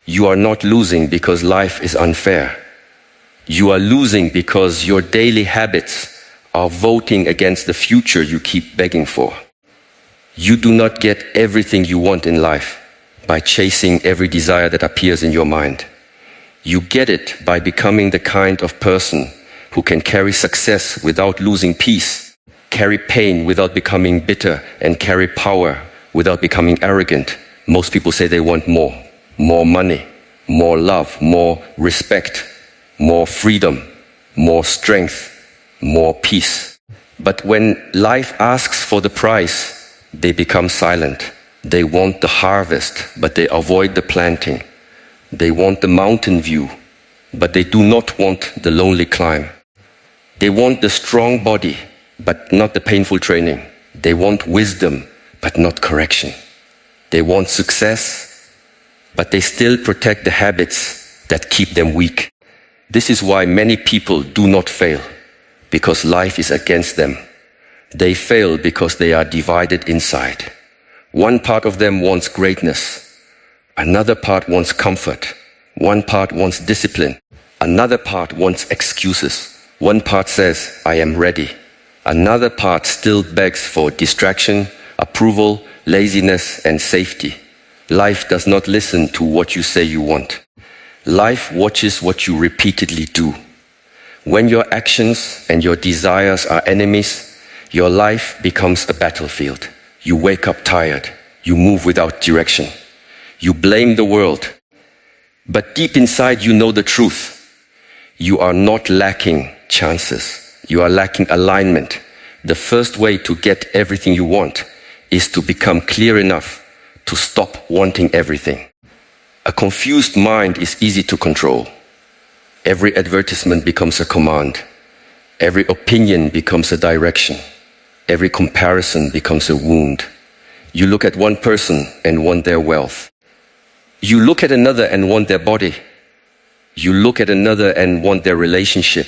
You are not losing because life is unfair. You are losing because your daily habits are voting against the future you keep begging for. You do not get everything you want in life by chasing every desire that appears in your mind. You get it by becoming the kind of person who can carry success without losing peace, carry pain without becoming bitter, and carry power without becoming arrogant. Most people say they want more money, more love, more respect, more freedom, more strength, more peace. But when life asks for the price, they become silent. They want the harvest, but they avoid the planting. They want the mountain view, but they do not want the lonely climb. They want the strong body, but not the painful training. They want wisdom, but not correction. They want success, but they still protect the habits that keep them weak. This is why many people do not fail, because life is against them. They fail because they are divided inside. One part of them wants greatness. Another part wants comfort. One part wants discipline. Another part wants excuses. One part says, I am ready. Another part still begs for distraction, approval, laziness, and safety. Life does not listen to what you say you want. Life watches what you repeatedly do. When your actions and your desires are enemies, your life becomes a battlefield. You wake up tired. You move without direction. You blame the world. But deep inside you know the truth. You are not lacking chances. You are lacking alignment. The first way to get everything you want is to become clear enough to stop wanting everything. A confused mind is easy to control. Every advertisement becomes a command. Every opinion becomes a direction. Every comparison becomes a wound. You look at one person and want their wealth. You look at another and want their body. You look at another and want their relationship.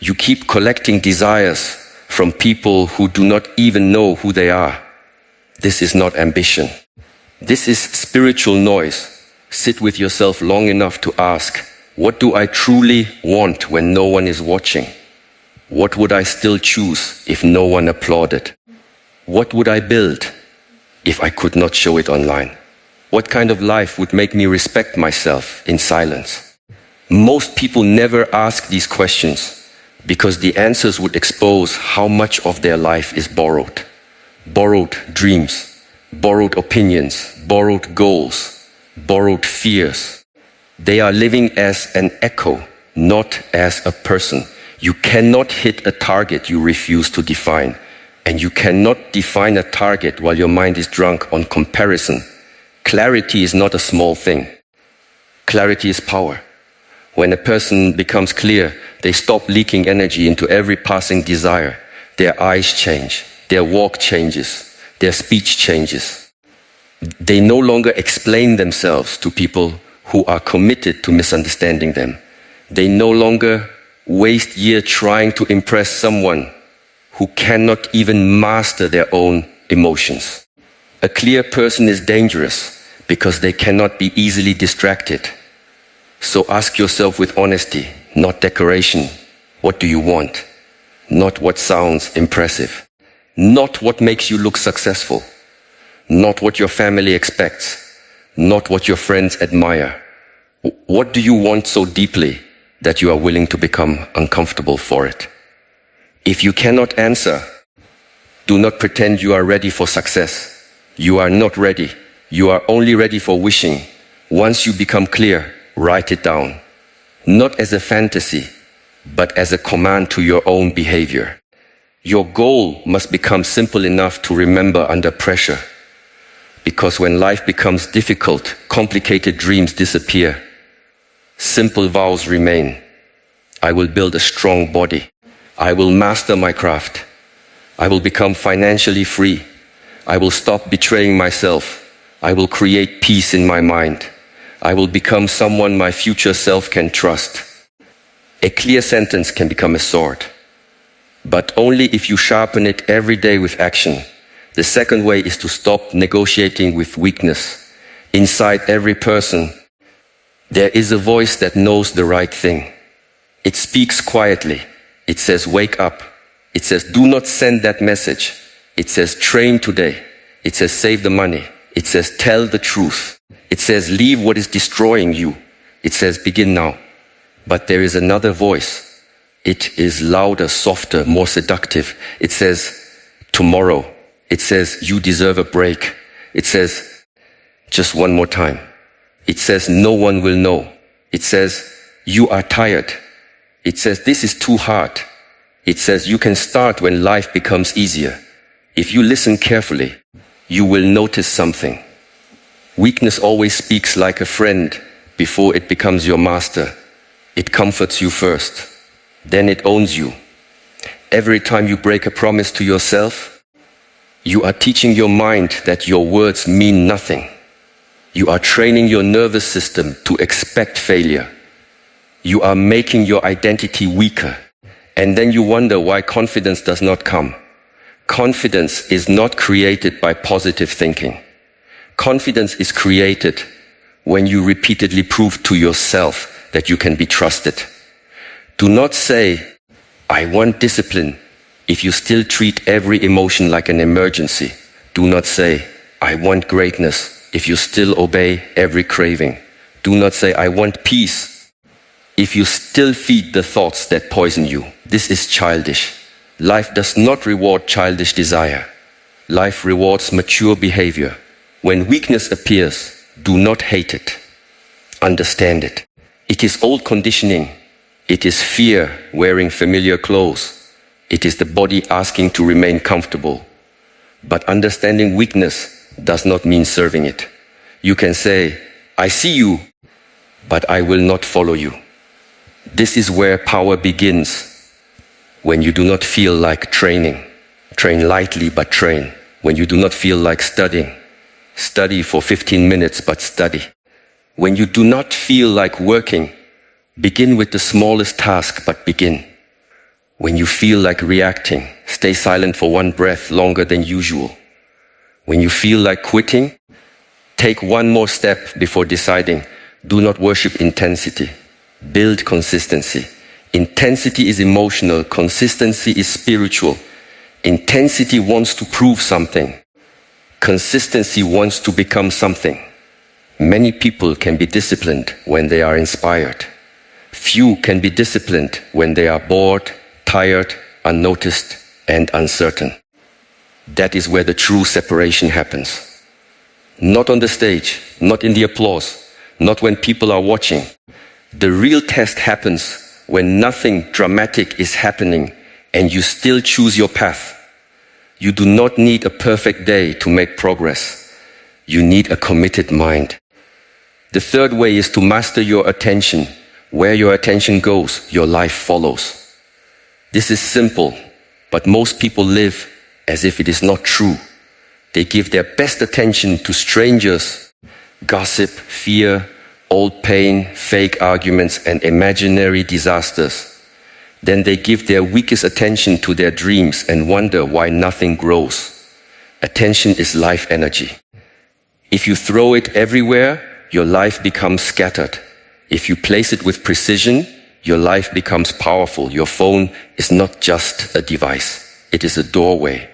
You keep collecting desires from people who do not even know who they are. This is not ambition. This is spiritual noise. Sit with yourself long enough to ask, what do I truly want when no one is watching? What would I still choose if no one applauded? What would I build if I could not show it online? What kind of life would make me respect myself in silence? Most people never ask these questions because the answers would expose how much of their life is borrowed. Borrowed dreams, borrowed opinions, borrowed goals, borrowed fears. They are living as an echo, not as a person. You cannot hit a target you refuse to define, and you cannot define a target while your mind is drunk on comparison. Clarity is not a small thing. Clarity is power. When a person becomes clear, they stop leaking energy into every passing desire. Their eyes change, their walk changes, their speech changes. They no longer explain themselves to people who are committed to misunderstanding them. They no longer waste years trying to impress someone who cannot even master their own emotions. A clear person is dangerous because they cannot be easily distracted. So ask yourself with honesty, not decoration, what do you want? Not what sounds impressive. Not what makes you look successful. Not what your family expects. Not what your friends admire. What do you want so deeply that you are willing to become uncomfortable for it? If you cannot answer, do not pretend you are ready for success. You are not ready. You are only ready for wishing. Once you become clear, write it down. Not as a fantasy, but as a command to your own behavior. Your goal must become simple enough to remember under pressure. Because when life becomes difficult, complicated dreams disappear. Simple vows remain. I will build a strong body. I will master my craft. I will become financially free. I will stop betraying myself. I will create peace in my mind. I will become someone my future self can trust. A clear sentence can become a sword, but only if you sharpen it every day with action. The second way is to stop negotiating with weakness. Inside every person, There is a voice that knows the right thing. It speaks quietly. It says, wake up. It says, do not send that message. It says, train today. It says, save the money. It says, tell the truth. It says, leave what is destroying you. It says, begin now. But there is another voice. It is louder, softer, more seductive. It says, tomorrow. It says, you deserve a break. It says, just one more time. It says, no one will know. It says, you are tired. It says, this is too hard. It says, you can start when life becomes easier. If you listen carefully, you will notice something. Weakness always speaks like a friend before it becomes your master. It comforts you first. Then it owns you. Every time you break a promise to yourself, you are teaching your mind that your words mean nothing. You are training your nervous system to expect failure. You are making your identity weaker. And then you wonder why confidence does not come. Confidence is not created by positive thinking. Confidence is created when you repeatedly prove to yourself that you can be trusted. Do not say, I want discipline, if you still treat every emotion like an emergency. Do not say, I want greatness, if you still obey every craving. Do not say, I want peace, if you still feed the thoughts that poison you. This is childish. Life does not reward childish desire. Life rewards mature behavior. When weakness appears, do not hate it. Understand it. It is old conditioning. It is fear wearing familiar clothes. It is the body asking to remain comfortable. But understanding weakness does not mean serving it. You can say, I see you, but I will not follow you. This is where power begins. When you do not feel like training, train lightly but train. When you do not feel like studying, study for 15 minutes but study. When you do not feel like working, begin with the smallest task, but begin. When you feel like reacting, stay silent for one breath longer than usual. When you feel like quitting, take one more step before deciding. Do not worship intensity. Build consistency. Intensity is emotional. Consistency is spiritual. Intensity wants to prove something. Consistency wants to become something. Many people can be disciplined when they are inspired. Few can be disciplined when they are bored, tired, unnoticed, and uncertain. That is where the true separation happens. Not on the stage, not in the applause, not when people are watching. The real test happens when nothing dramatic is happening and you still choose your path. You do not need a perfect day to make progress. You need a committed mind. The third way is to master your attention. Where your attention goes, your life follows. This is simple, but most people live as if it is not true. They give their best attention to strangers, gossip, fear, old pain, fake arguments, and imaginary disasters. Then they give their weakest attention to their dreams and wonder why nothing grows. Attention is life energy. If you throw it everywhere, your life becomes scattered. If you place it with precision, your life becomes powerful. Your phone is not just a device. It is a doorway.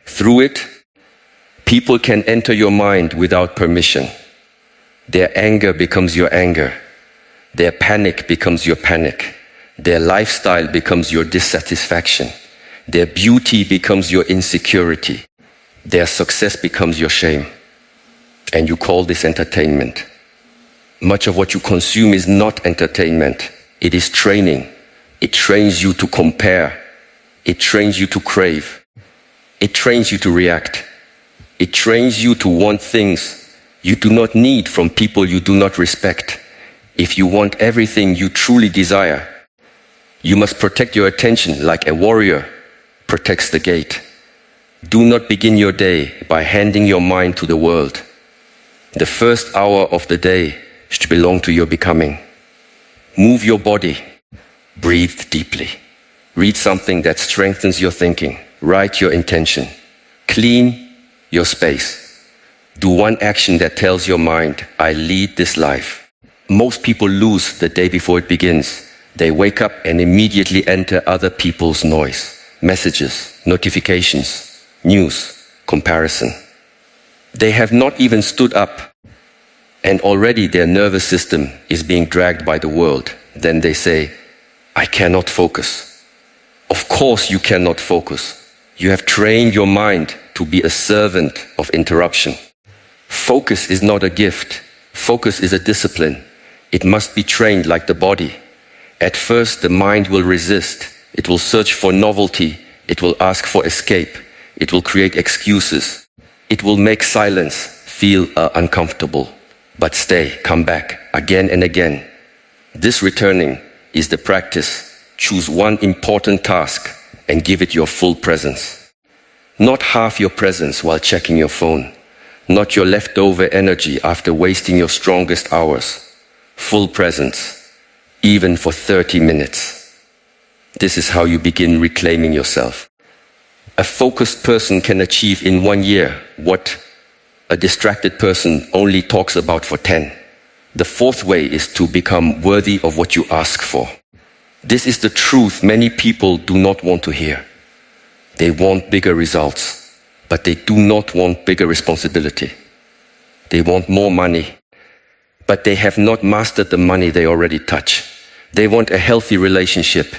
Through it, people can enter your mind without permission. Their anger becomes your anger. Their panic becomes your panic. Their lifestyle becomes your dissatisfaction. Their beauty becomes your insecurity. Their success becomes your shame. And you call this entertainment. Much of what you consume is not entertainment. It is training. It trains you to compare. It trains you to crave. It trains you to react. It trains you to want things you do not need from people you do not respect. If you want everything you truly desire, you must protect your attention like a warrior protects the gate. Do not begin your day by handing your mind to the world. The first hour of the day should belong to your becoming. Move your body. Breathe deeply. Read something that strengthens your thinking. Write your intention. Clean your space. Do one action that tells your mind, I lead this life. Most people lose the day before it begins. They wake up and immediately enter other people's noise, messages, notifications, news, comparison. They have not even stood up, and already their nervous system is being dragged by the world. Then they say, I cannot focus. Of course you cannot focus. You have trained your mind to be a servant of interruption. Focus is not a gift. Focus is a discipline. It must be trained like the body. At first, the mind will resist. It will search for novelty. It will ask for escape. It will create excuses. It will make silence feel uncomfortable. But stay, come back, again and again. This returning is the practice. Choose one important task and give it your full presence. Not half your presence while checking your phone. Not your leftover energy after wasting your strongest hours. Full presence, even for 30 minutes. This is how you begin reclaiming yourself. A focused person can achieve in 1 year what a distracted person only talks about for 10. The fourth way is to become worthy of what you ask for. This is the truth many people do not want to hear. They want bigger results, but they do not want bigger responsibility. They want more money, but they have not mastered the money they already touch. They want a healthy relationship,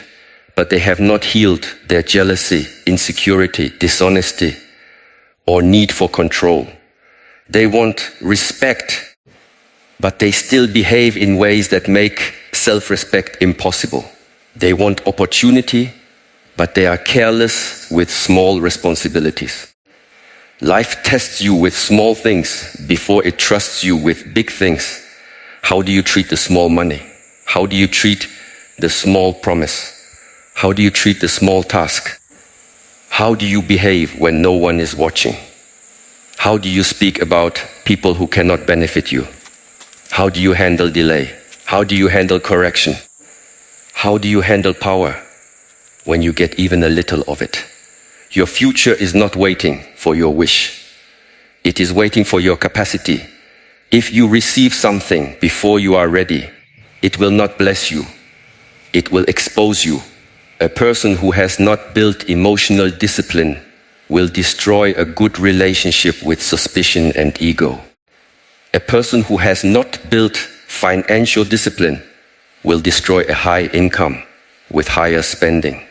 but they have not healed their jealousy, insecurity, dishonesty, or need for control. They want respect, but they still behave in ways that make self-respect impossible. They want opportunity, but they are careless with small responsibilities. Life tests you with small things before it trusts you with big things. How do you treat the small money? How do you treat the small promise? How do you treat the small task? How do you behave when no one is watching? How do you speak about people who cannot benefit you? How do you handle delay? How do you handle correction? How do you handle power when you get even a little of it? Your future is not waiting for your wish. It is waiting for your capacity. If you receive something before you are ready, it will not bless you. It will expose you. A person who has not built emotional discipline will destroy a good relationship with suspicion and ego. A person who has not built financial discipline will destroy a high income with higher spending.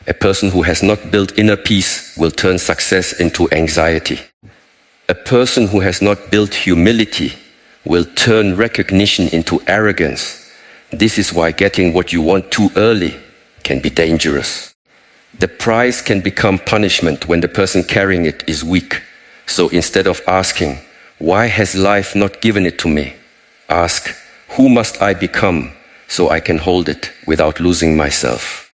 A person who has not built inner peace will turn success into anxiety. A person who has not built humility will turn recognition into arrogance. This is why getting what you want too early can be dangerous. The prize can become punishment when the person carrying it is weak. So instead of asking, why has life not given it to me? Ask, who must I become so I can hold it without losing myself?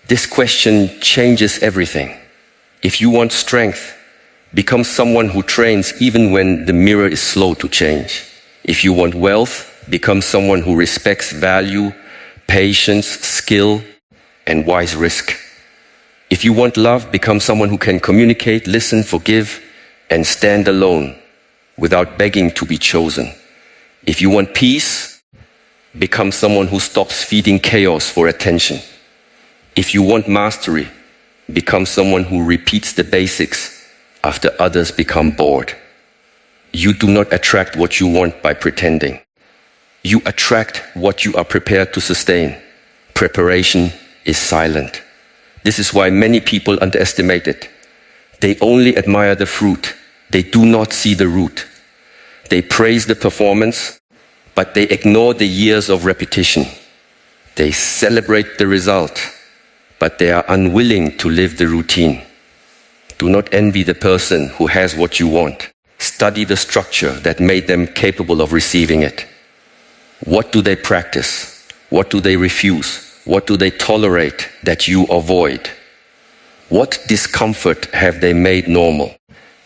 This question changes everything. If you want strength, become someone who trains even when the mirror is slow to change. If you want wealth, become someone who respects value, patience, skill, and wise risk. If you want love, become someone who can communicate, listen, forgive, and stand alone without begging to be chosen. If you want peace, become someone who stops feeding chaos for attention. If you want mastery, become someone who repeats the basics after others become bored. You do not attract what you want by pretending. You attract what you are prepared to sustain. Preparation is silent. This is why many people underestimate it. They only admire the fruit. They do not see the root. They praise the performance, but they ignore the years of repetition. They celebrate the result, but they are unwilling to live the routine. Do not envy the person who has what you want. Study the structure that made them capable of receiving it. What do they practice? What do they refuse? What do they tolerate that you avoid? What discomfort have they made normal?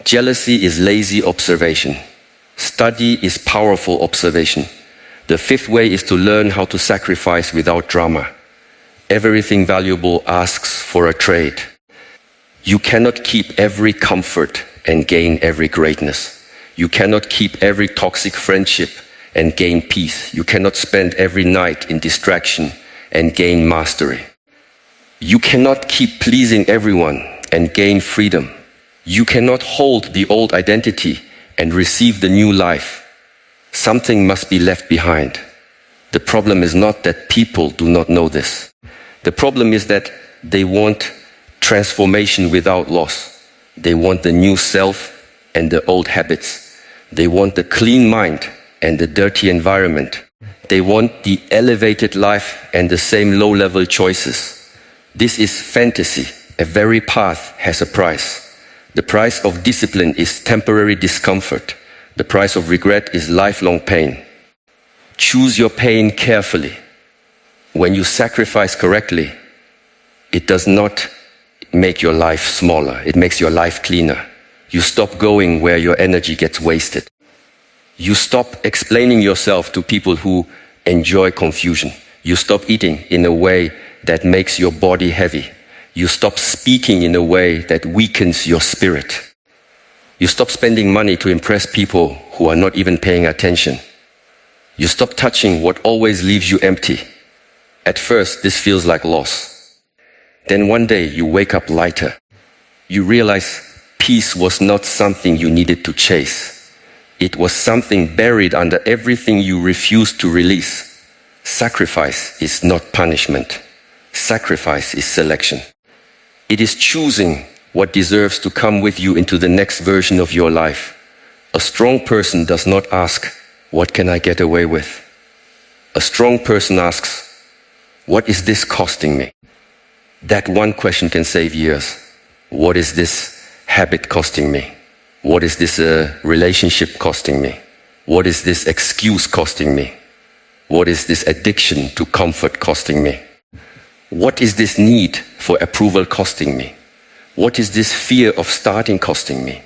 Jealousy is lazy observation. Study is powerful observation. The fifth way is to learn how to sacrifice without drama. Everything valuable asks for a trade. You cannot keep every comfort and gain every greatness. You cannot keep every toxic friendship and gain peace. You cannot spend every night in distraction and gain mastery. You cannot keep pleasing everyone and gain freedom. You cannot hold the old identity and receive the new life. Something must be left behind. The problem is not that people do not know this. The problem is that they want transformation without loss. They want the new self and the old habits. They want the clean mind and the dirty environment. They want the elevated life and the same low-level choices. This is fantasy. A very path has a price. The price of discipline is temporary discomfort. The price of regret is lifelong pain. Choose your pain carefully. When you sacrifice correctly, it does not make your life smaller. It makes your life cleaner. You stop going where your energy gets wasted. You stop explaining yourself to people who enjoy confusion. You stop eating in a way that makes your body heavy. You stop speaking in a way that weakens your spirit. You stop spending money to impress people who are not even paying attention. You stop touching what always leaves you empty. At first, this feels like loss. Then one day you wake up lighter. You realize peace was not something you needed to chase. It was something buried under everything you refused to release. Sacrifice is not punishment. Sacrifice is selection. It is choosing what deserves to come with you into the next version of your life. A strong person does not ask, "What can I get away with?" A strong person asks, "What is this costing me?" That one question can save years. What is this habit costing me? What is this relationship costing me? What is this excuse costing me? What is this addiction to comfort costing me? What is this need for approval costing me? What is this fear of starting costing me?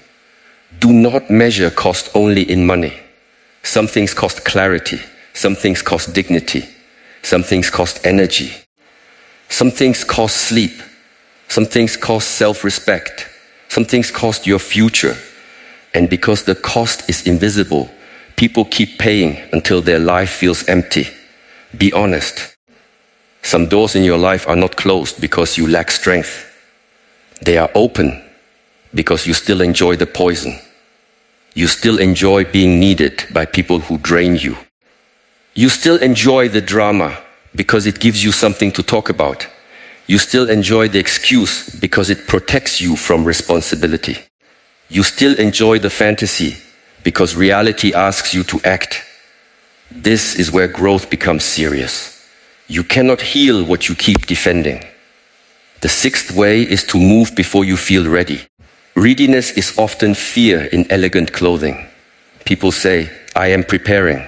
Do not measure cost only in money. Some things cost clarity. Some things cost dignity. Some things cost energy. Some things cost sleep. Some things cost self-respect. Some things cost your future. And because the cost is invisible, people keep paying until their life feels empty. Be honest. Some doors in your life are not closed because you lack strength. They are open because you still enjoy the poison. You still enjoy being needed by people who drain you. You still enjoy the drama because it gives you something to talk about. You still enjoy the excuse because it protects you from responsibility. You still enjoy the fantasy because reality asks you to act. This is where growth becomes serious. You cannot heal what you keep defending. The sixth way is to move before you feel ready. Readiness is often fear in elegant clothing. People say, "I am preparing,"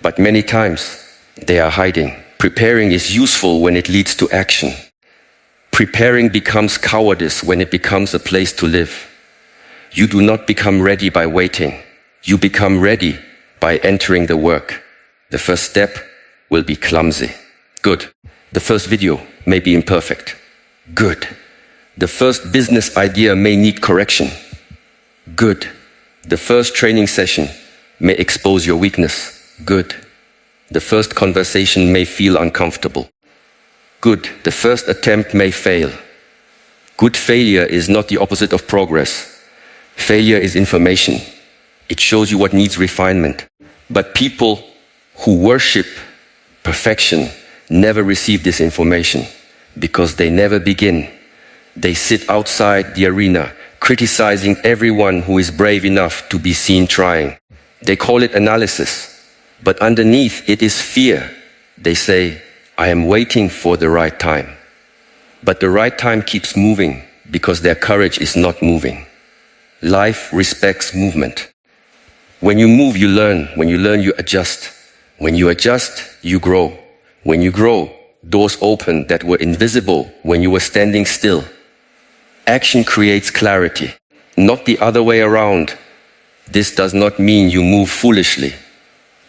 but many times they are hiding. Preparing is useful when it leads to action. Preparing becomes cowardice when it becomes a place to live. You do not become ready by waiting. You become ready by entering the work. The first step will be clumsy. Good. The first video may be imperfect. Good. The first business idea may need correction. Good. The first training session may expose your weakness. Good. The first conversation may feel uncomfortable. Good. The first attempt may fail. Good failure is not the opposite of progress. Failure is information. It shows you what needs refinement. But people who worship perfection never receive this information because they never begin. They sit outside the arena, criticizing everyone who is brave enough to be seen trying. They call it analysis, but underneath it is fear. They say, "I am waiting for the right time." But the right time keeps moving because their courage is not moving. Life respects movement. When you move, you learn. When you learn, you adjust. When you adjust, you grow. When you grow, doors open that were invisible when you were standing still. Action creates clarity, not the other way around. This does not mean you move foolishly.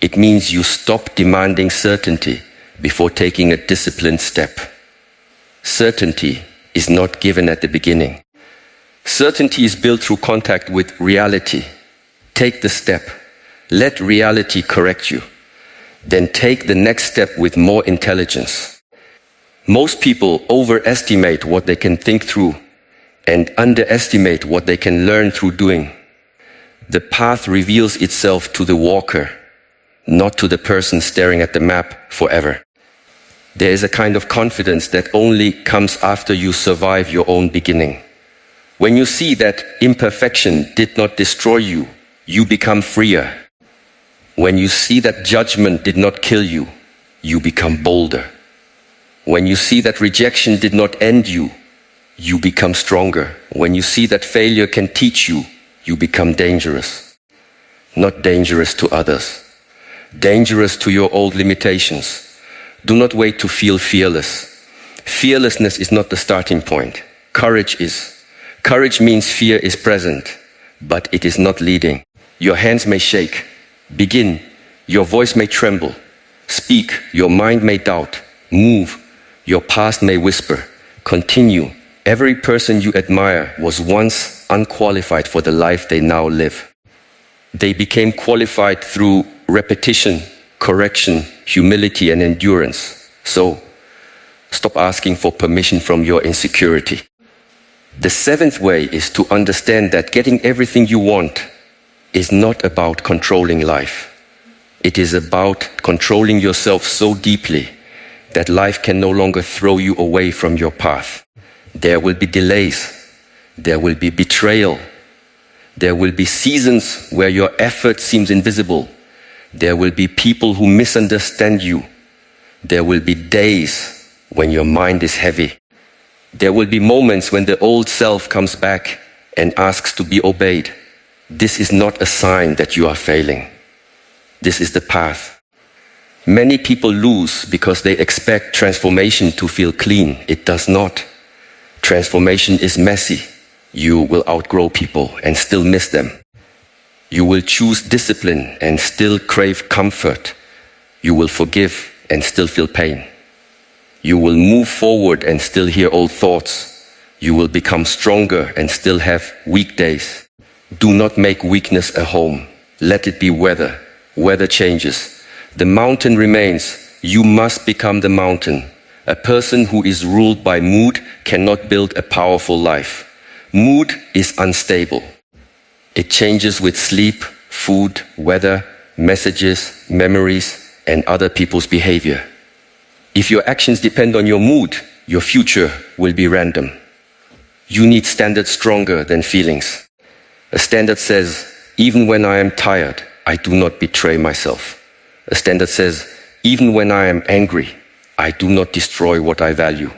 It means you stop demanding certainty before taking a disciplined step. Certainty is not given at the beginning. Certainty is built through contact with reality. Take the step. Let reality correct you. then take the next step with more intelligence. Most people overestimate what they can think through and underestimate what they can learn through doing. The path reveals itself to the walker, not to the person staring at the map forever. There is a kind of confidence that only comes after you survive your own beginning. When you see that imperfection did not destroy you, you become freer. When you see that judgment did not kill you, you become bolder. When you see that rejection did not end you, you become stronger. When you see that failure can teach you, you become dangerous. Not dangerous to others, dangerous to your old limitations. Do not wait to feel fearless. Fearlessness is not the starting point. Courage is. Courage means fear is present, but it is not leading. Your hands may shake. Begin. Your voice may tremble. Speak. Your mind may doubt. Move. Your past may whisper. Continue. Every person you admire was once unqualified for the life they now live. They became qualified through repetition, correction, humility, and endurance. So, stop asking for permission from your insecurity. The seventh way is to understand that getting everything you want is not about controlling life. It is about controlling yourself so deeply that life can no longer throw you away from your path. There will be delays. There will be betrayal. There will be seasons where your effort seems invisible. There will be people who misunderstand you. There will be days when your mind is heavy. There will be moments when the old self comes back and asks to be obeyed. This is not a sign that you are failing. This is the path. Many people lose because they expect transformation to feel clean. It does not. Transformation is messy. You will outgrow people and still miss them. You will choose discipline and still crave comfort. You will forgive and still feel pain. You will move forward and still hear old thoughts. You will become stronger and still have weak days. Do not make weakness a home. Let it be weather. Weather changes. The mountain remains. You must become the mountain. A person who is ruled by mood cannot build a powerful life. Mood is unstable. It changes with sleep, food, weather, messages, memories, and other people's behavior. If your actions depend on your mood, your future will be random. You need standards stronger than feelings. A standard says, even when I am tired, I do not betray myself. A standard says, even when I am angry, I do not destroy what I value.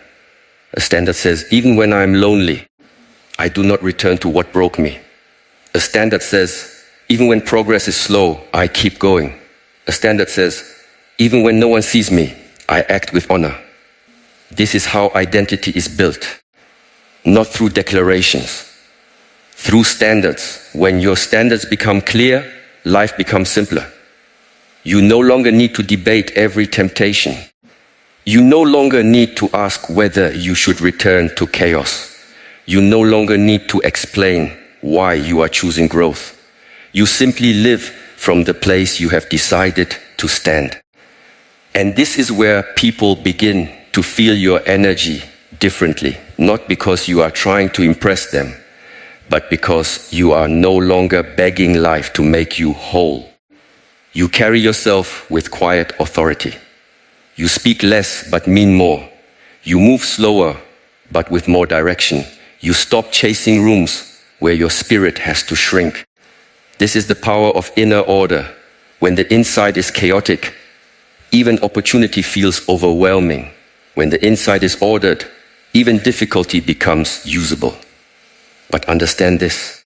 A standard says, even when I am lonely, I do not return to what broke me. A standard says, even when progress is slow, I keep going. A standard says, even when no one sees me, I act with honor. This is how identity is built. Not through declarations, through standards. When your standards become clear, life becomes simpler. You no longer need to debate every temptation. You no longer need to ask whether you should return to chaos. You no longer need to explain why you are choosing growth. You simply live from the place you have decided to stand. And this is where people begin to feel your energy differently, not because you are trying to impress them, but because you are no longer begging life to make you whole. You carry yourself with quiet authority. You speak less but mean more. You move slower but with more direction. You stop chasing rooms where your spirit has to shrink. This is the power of inner order. When the inside is chaotic, even opportunity feels overwhelming. When the inside is ordered, even difficulty becomes usable. But understand this.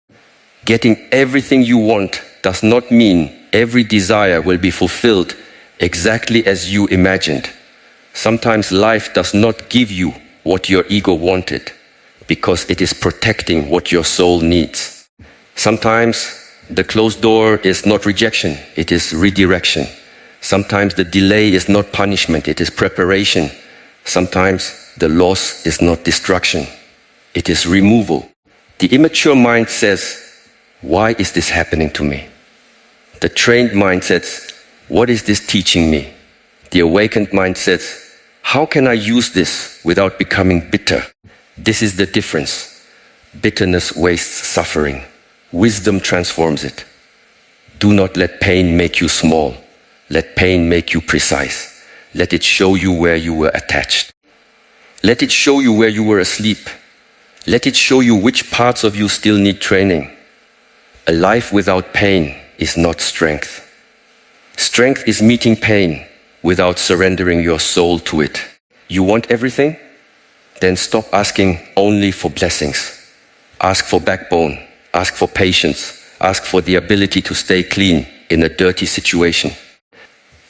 Getting everything you want does not mean every desire will be fulfilled exactly as you imagined. Sometimes life does not give you what your ego wanted because it is protecting what your soul needs. Sometimes the closed door is not rejection, it is redirection. Sometimes the delay is not punishment, it is preparation. Sometimes the loss is not destruction, it is removal. The immature mind says, why is this happening to me? The trained mind says, What is this teaching me? The awakened mind says, how can I use this without becoming bitter? This is the difference. Bitterness wastes suffering. Wisdom transforms it. Do not let pain make you small. Let pain make you precise. Let it show you where you were attached. Let it show you where you were asleep. Let it show you which parts of you still need training. A life without pain is not strength. Strength is meeting pain without surrendering your soul to it. You want everything? Then stop asking only for blessings. Ask for backbone. Ask for patience. Ask for the ability to stay clean in a dirty situation.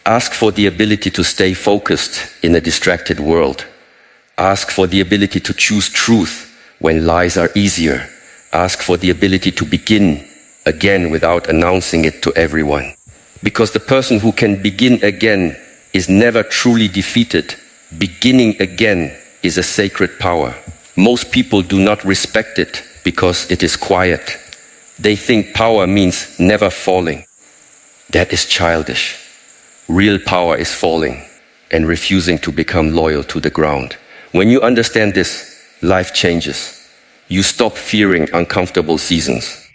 Ask for the ability to stay focused in a distracted world. Ask for the ability to choose truth when lies are easier. Ask for the ability to begin again without announcing it to everyone. Because the person who can begin again is never truly defeated. Beginning again is a sacred power. Most people do not respect it because it is quiet. They think power means never falling. That is childish. Real power is falling and refusing to become loyal to the ground. When you understand this, life changes. You stop fearing uncomfortable seasons.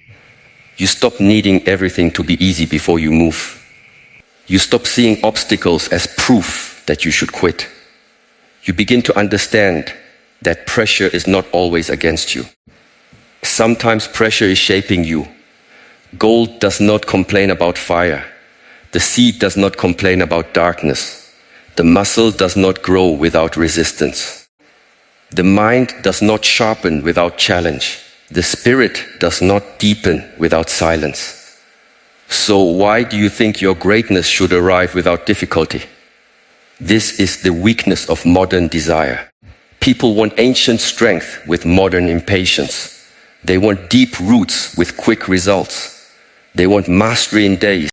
You stop needing everything to be easy before you move. You stop seeing obstacles as proof that you should quit. You begin to understand that pressure is not always against you. Sometimes pressure is shaping you. Gold does not complain about fire. The seed does not complain about darkness. The muscle does not grow without resistance. The mind does not sharpen without challenge. The spirit does not deepen without silence. So why do you think your greatness should arrive without difficulty? This is the weakness of modern desire. People want ancient strength with modern impatience. They want deep roots with quick results. They want mastery in days